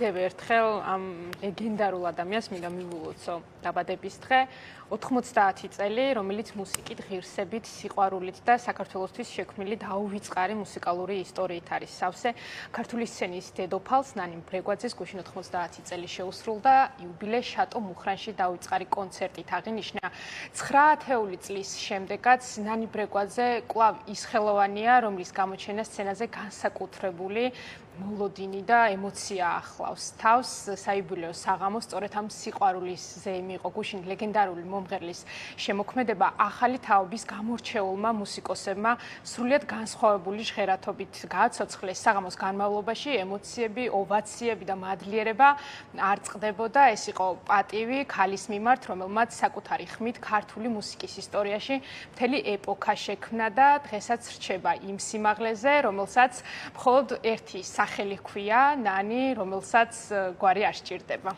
კიდევ ერთხელ ამ ლეგენდარულ ადამიანს მინდა მივულოცო დაბადების დღე 90 წელი, რომელიც მუსიკით, ღირსებით, სიყვარულით და საქართველოსთვის შექმნილი დაუვიწყარი მუსიკალური ისტორიით არის სავსე. ქართული სცენის დედოფალს ნანი ბრეგვაძეს გუშინ 90 წელი შეუსრულდა იუბილე შატო მუხრანში დაუვიწყარი კონცერტით აღინიშნა. 9 ათეული წლის შემდეგაც ნანი ბრეგვაძე კვლავ ის ხელოვანია, რომლის გამოჩენა სცენაზე განსაკუთრებული მოლოდინი და ემოცია ახლავს. თავს საიუბილეო საღამოს სწორედ ამ სიყვარულისზე მიიღო გუშინ ლეგენდარული მომღერლის შემოქმედება ახალი თაობის გამორჩეულმა მუსიკოსებმა სრულიად განსხვავებული ჟღერადობით გააცოცხლეს. საღამოს განმავლობაში ემოციები, ოვაციები და მადლიერება არ წყდებოდა. ეს იყო პატივი ქალის მიმართ, რომელმაც საკუთარი ხმით ქართული მუსიკის ისტორიაში მთელი ეპოქა შექმნა და დღესაც რჩება იმ სიმაღლეზე, რომელსაც მხოლოდ ერთი სახელი ჰქვია ნანი, რომელსაც გვარი არ სჭირდება.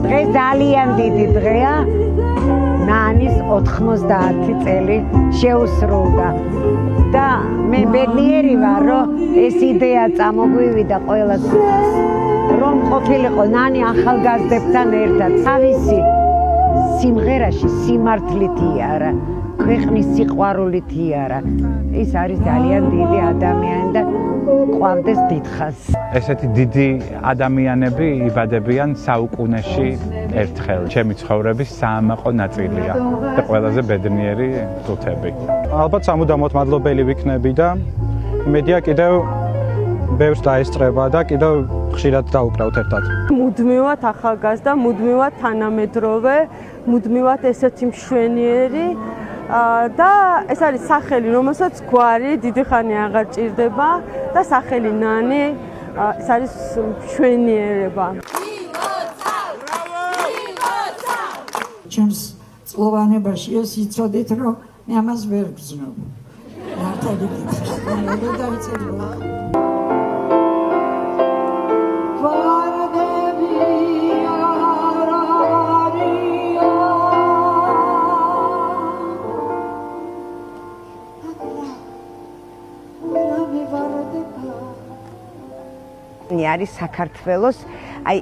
დღე ძალიან დიდი დღეა. ნანის 90 წელი შეუსრულდა და მე ბედნიერი ვარ, რომ ეს იდეა წამოგვივიდა ყველას. რომ ყოფილიყო ნანი ახალგაზრდებთან ერთად თავისი სიმღერაში სიმართლით იარა, ქვეყნის სიყვარულით იარა. ის არის ძალიან დიდი ადამიანი და ყვავდეს დიდხანს. ესეთი დიდი ადამიანები იბადებიან საუკუნეში ერთხელ. ჩემი ცხოვრების საამაყო ნაწილია და ყველაზე ბედნიერი წუთები. ალბათ სამუდამოდ მადლობელი ვიქნები და იმედია კიდევ ბევრს დაესწრება და კიდევ ხშირად დაუკრავთ ერთად. მუდმივად ახალგაზრდა, მუდმივად თანამედროვე, მუდმივად ესეთი მშვენიერი და ეს არის სახელი, რომელსაც გვარი დიდი ხანი აღარ ჭირდება და სახელი ნანი ეს არის მშვენიერება. ჩემს წყლოვანებაში ეს იცოდით, რომ მე ამას ვერ გრძნობ. მართალი გითხრა, დავიწერო. არის საქართველოს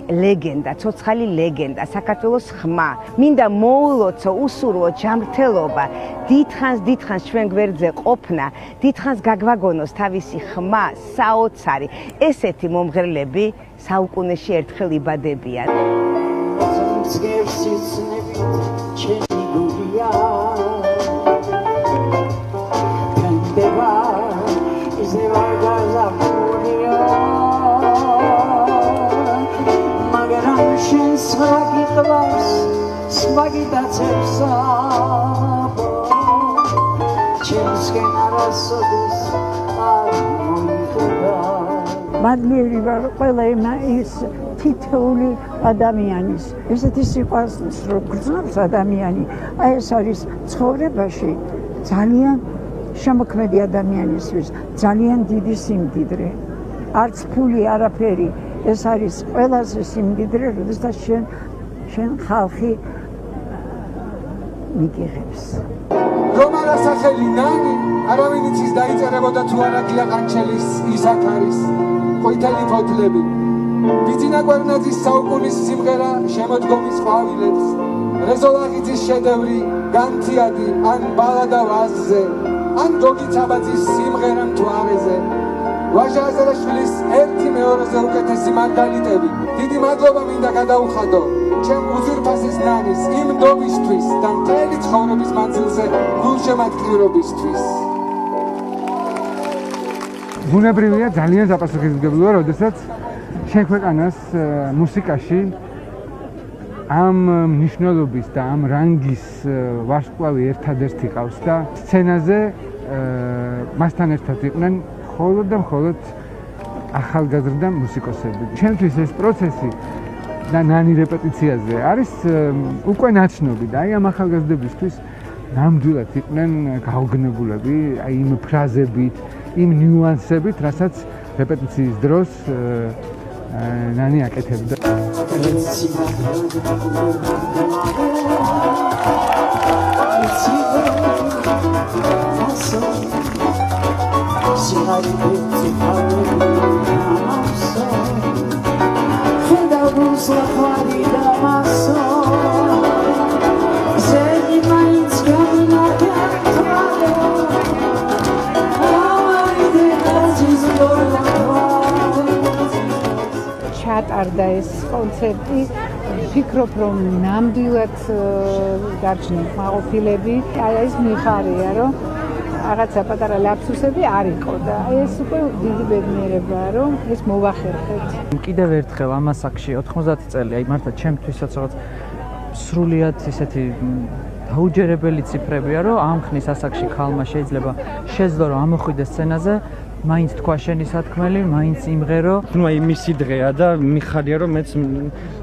ლეგენდა, ცოცხალი ლეგენდა, საქართველოს ხმა. მინდა მოულოცო, უსურვო ჯანმრთელობა, დიდხანს ჩვენ გვერდზე ყოფნა, დიდხანს გაგვაგონოს თავისი ხმა, საოცარი. ესეთი მომღერლები საუკუნეში ერთხელ იბადებიან. მადლიერი ვარ ყველა ის თითოეული ადამიანის. ესეთი სიყვარულს რო გრძნობს ადამიანი, ეს არის ცხოვრებაში ძალიან შემოქმედი ადამიანისთვის ძალიან დიდი სიმდიდრე. არც ფული, არაფერი. ეს არის ყველაზე სიმდიდრე, როდესაც შენ ხალხი მიგიღებს. რომ არა სახელი ნანი, არავინ იცის დაიწერებოდა თუ არა გია ყანჩელის ისაკ არის ყვითელი ფოთლები. ბიძინა კვერნაძის საუკუნის სიმღერა შემოდგომის ყვავილებს, რეზო ლაღიძის შედევრი განთიადი ან ბალადა ვაზზე, ან გოგი ცაბაძის სიმღერა მთვარეზე. ვაჟა აზერაშვილის ერთი მეორეზე უკეთესი მაგალითები. დიდი მადლობა მინდა გადაუხადო ჩემ უძვირფასეს ნანის იმ ნდობისთვის და მთელი ცხოვრების მანძილზე გულშემატკივრობისთვის. ბუნებრივია ძალიან საპასუხისმგებლოა, როდესაც შეგვეყანას მუსიკაში ამ მნიშვნელობის და ამ რანგის ვარსკვლავი ერთადერთი ყავს და სცენაზე მასთან ერთად იყვნენ მხოლოდ და მხოლოდ ახალგაზრდა მუსიკოსები. ჩემთვის ეს პროცესი და ნანი რეპეტიციაზე არის უკვე ნაცნობი და ამ ახალგაზრდებისთვის ნამდვილად იყვნენ გაუგნებულები, იმ ფრაზებით, იმ ნიუანსებით, რასაც რეპეტიციის დროს ნანი აკეთებდა. გაჩაღდა ეს კონცერტი. ვფიქრობ, რომ ნამდვილად გარჩნენ მაყოფილები. აი ეს მიხარია, რომ რაღაცა პატარა ლაფსუსები არ იყო და ეს უკვე დიდი ბედნიერებაა, რომ ეს მოვახერხეთ. კიდევ ერთხელ ამ ასაკში 90 წელი, აი მართლა ჩემთვისაც რაღაც სრულიად ისეთი დაუჯერებელი ციფრებია, რომ ამ ხნის ასაკში ქალმა შეიძლება შეძლო რომ ამოხვიდეს სცენაზე, მაინც თქვა შენი სათქმელი, მაინც იმღერო. ნუ აი მისი დღეა და მიხარია რომ მეც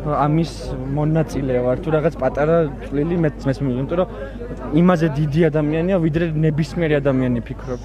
ამის მონაწილე ვარ. თუ რაღაც პატარა წვლილი მეც მესმის, იმიტომ რომ იმაზე დიდი ადამიანია, ვიდრე ნებისმიერი ადამიანი ფიქრობ.